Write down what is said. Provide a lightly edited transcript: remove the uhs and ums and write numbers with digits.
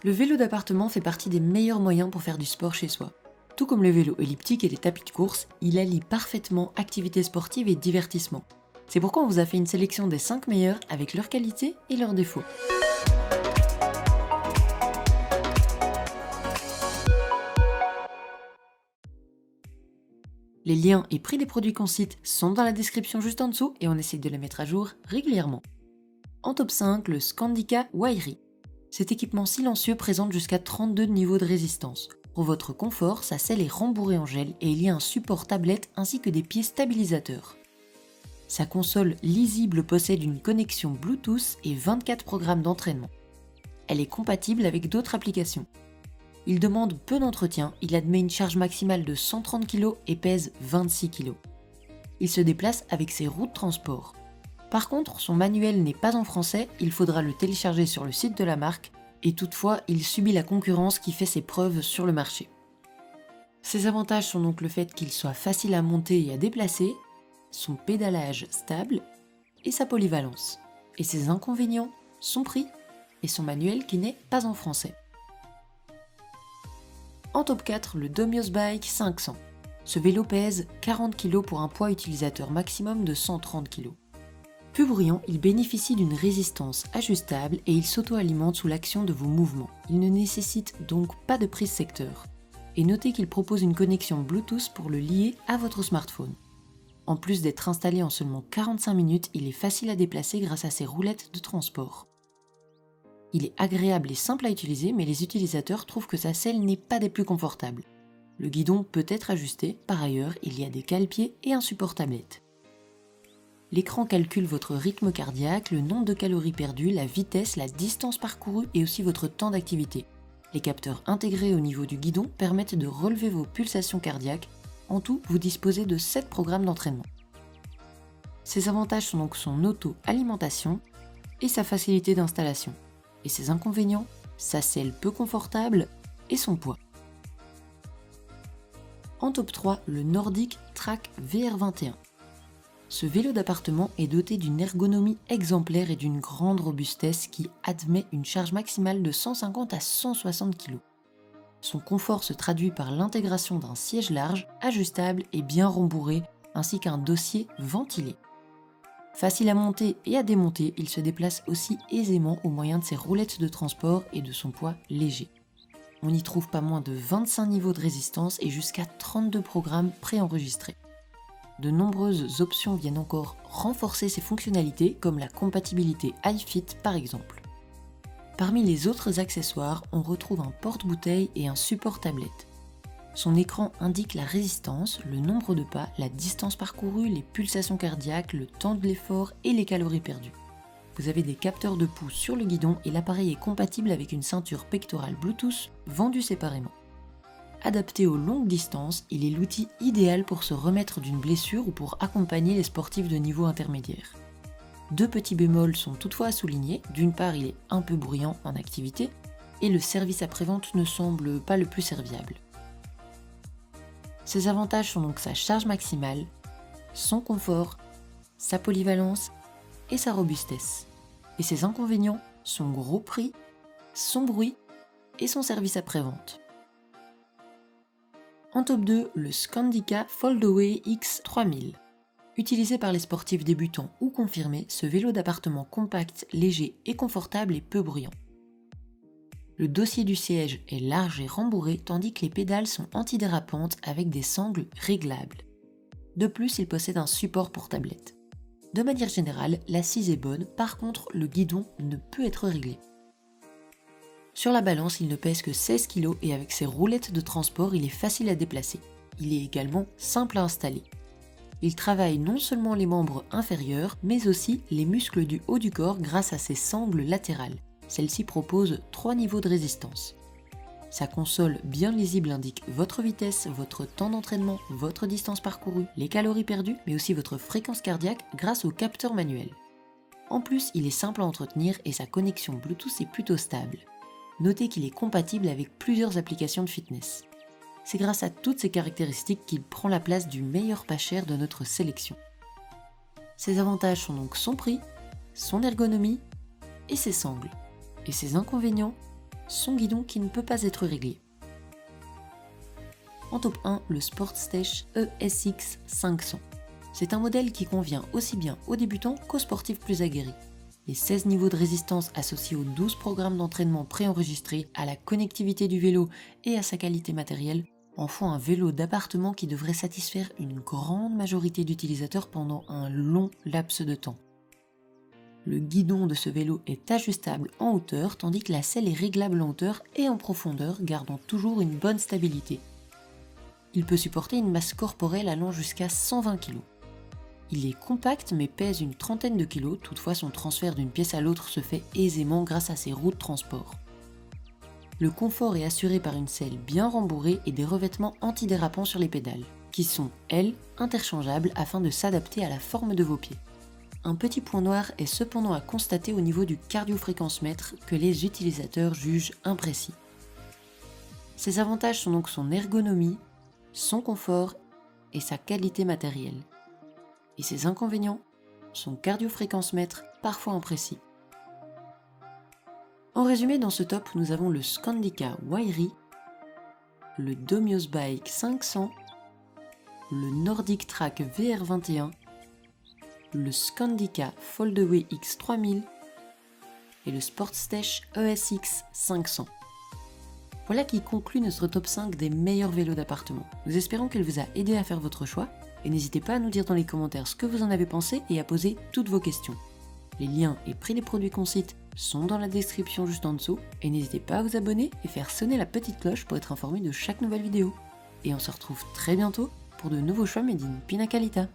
Le vélo d'appartement fait partie des meilleurs moyens pour faire du sport chez soi. Tout comme le vélo elliptique et les tapis de course, il allie parfaitement activité sportive et divertissement. C'est pourquoi on vous a fait une sélection des 5 meilleurs avec leurs qualités et leurs défauts. Les liens et prix des produits qu'on cite sont dans la description juste en dessous et on essaie de les mettre à jour régulièrement. En top 5, le Scandica Wairy. Cet équipement silencieux présente jusqu'à 32 niveaux de résistance. Pour votre confort, sa selle est rembourrée en gel et il y a un support tablette ainsi que des pieds stabilisateurs. Sa console lisible possède une connexion Bluetooth et 24 programmes d'entraînement. Elle est compatible avec d'autres applications. Il demande peu d'entretien, il admet une charge maximale de 130 kg et pèse 26 kg. Il se déplace avec ses roues de transport. Par contre, son manuel n'est pas en français, il faudra le télécharger sur le site de la marque, et toutefois, il subit la concurrence qui fait ses preuves sur le marché. Ses avantages sont donc le fait qu'il soit facile à monter et à déplacer, son pédalage stable et sa polyvalence. Et ses inconvénients, son prix et son manuel qui n'est pas en français. En top 4, le Domios Bike 500. Ce vélo pèse 40 kg pour un poids utilisateur maximum de 130 kg. Peu bruyant, il bénéficie d'une résistance ajustable et il s'auto-alimente sous l'action de vos mouvements. Il ne nécessite donc pas de prise secteur. Et notez qu'il propose une connexion Bluetooth pour le lier à votre smartphone. En plus d'être installé en seulement 45 minutes, il est facile à déplacer grâce à ses roulettes de transport. Il est agréable et simple à utiliser, mais les utilisateurs trouvent que sa selle n'est pas des plus confortables. Le guidon peut être ajusté, par ailleurs, il y a des cale-pieds et un support tablette. L'écran calcule votre rythme cardiaque, le nombre de calories perdues, la vitesse, la distance parcourue et aussi votre temps d'activité. Les capteurs intégrés au niveau du guidon permettent de relever vos pulsations cardiaques. En tout, vous disposez de 7 programmes d'entraînement. Ses avantages sont donc son auto-alimentation et sa facilité d'installation. Et ses inconvénients, sa selle peu confortable et son poids. En top 3, le Nordic Track VR21. Ce vélo d'appartement est doté d'une ergonomie exemplaire et d'une grande robustesse qui admet une charge maximale de 150 à 160 kg. Son confort se traduit par l'intégration d'un siège large, ajustable et bien rembourré, ainsi qu'un dossier ventilé. Facile à monter et à démonter, il se déplace aussi aisément au moyen de ses roulettes de transport et de son poids léger. On y trouve pas moins de 25 niveaux de résistance et jusqu'à 32 programmes préenregistrés. De nombreuses options viennent encore renforcer ses fonctionnalités, comme la compatibilité iFit par exemple. Parmi les autres accessoires, on retrouve un porte-bouteille et un support tablette. Son écran indique la résistance, le nombre de pas, la distance parcourue, les pulsations cardiaques, le temps de l'effort et les calories perdues. Vous avez des capteurs de pouls sur le guidon et l'appareil est compatible avec une ceinture pectorale Bluetooth vendue séparément. Adapté aux longues distances, il est l'outil idéal pour se remettre d'une blessure ou pour accompagner les sportifs de niveau intermédiaire. 2 petits bémols sont toutefois à souligner. D'une part, il est un peu bruyant en activité et le service après-vente ne semble pas le plus serviable. Ses avantages sont donc sa charge maximale, son confort, sa polyvalence et sa robustesse. Et ses inconvénients, son gros prix, son bruit et son service après-vente. En top 2, le Scandica Foldaway X3000. Utilisé par les sportifs débutants ou confirmés, ce vélo d'appartement compact, léger et confortable est peu bruyant. Le dossier du siège est large et rembourré tandis que les pédales sont antidérapantes avec des sangles réglables. De plus, il possède un support pour tablette. De manière générale, l'assise est bonne, par contre le guidon ne peut être réglé. Sur la balance, il ne pèse que 16 kg et avec ses roulettes de transport, il est facile à déplacer. Il est également simple à installer. Il travaille non seulement les membres inférieurs, mais aussi les muscles du haut du corps grâce à ses sangles latérales. Celle-ci propose 3 niveaux de résistance. Sa console bien lisible indique votre vitesse, votre temps d'entraînement, votre distance parcourue, les calories perdues, mais aussi votre fréquence cardiaque grâce au capteur manuel. En plus, il est simple à entretenir et sa connexion Bluetooth est plutôt stable. Notez qu'il est compatible avec plusieurs applications de fitness. C'est grâce à toutes ces caractéristiques qu'il prend la place du meilleur pas cher de notre sélection. Ses avantages sont donc son prix, son ergonomie et ses sangles. Et ses inconvénients, son guidon qui ne peut pas être réglé. En top 1, le Sportstech ESX 500. C'est un modèle qui convient aussi bien aux débutants qu'aux sportifs plus aguerris. Les 16 niveaux de résistance associés aux 12 programmes d'entraînement préenregistrés, à la connectivité du vélo et à sa qualité matérielle en font un vélo d'appartement qui devrait satisfaire une grande majorité d'utilisateurs pendant un long laps de temps. Le guidon de ce vélo est ajustable en hauteur tandis que la selle est réglable en hauteur et en profondeur, gardant toujours une bonne stabilité. Il peut supporter une masse corporelle allant jusqu'à 120 kg. Il est compact mais pèse une trentaine de kilos, toutefois son transfert d'une pièce à l'autre se fait aisément grâce à ses roues de transport. Le confort est assuré par une selle bien rembourrée et des revêtements antidérapants sur les pédales, qui sont, elles, interchangeables afin de s'adapter à la forme de vos pieds. Un petit point noir est cependant à constater au niveau du cardio-fréquence-mètre que les utilisateurs jugent imprécis. Ses avantages sont donc son ergonomie, son confort et sa qualité matérielle. Et ses inconvénients, son cardio-fréquence-mètre parfois imprécis. En résumé, dans ce top, nous avons le Skandika Wayri, le Domios Bike 500, le Nordic Track VR21, le Skandika Foldaway X3000 et le Sportstech ESX 500. Voilà qui conclut notre top 5 des meilleurs vélos d'appartement. Nous espérons qu'elle vous a aidé à faire votre choix et n'hésitez pas à nous dire dans les commentaires ce que vous en avez pensé et à poser toutes vos questions. Les liens et prix des produits qu'on cite sont dans la description juste en dessous et n'hésitez pas à vous abonner et faire sonner la petite cloche pour être informé de chaque nouvelle vidéo. Et on se retrouve très bientôt pour de nouveaux choix made in Pina Calita.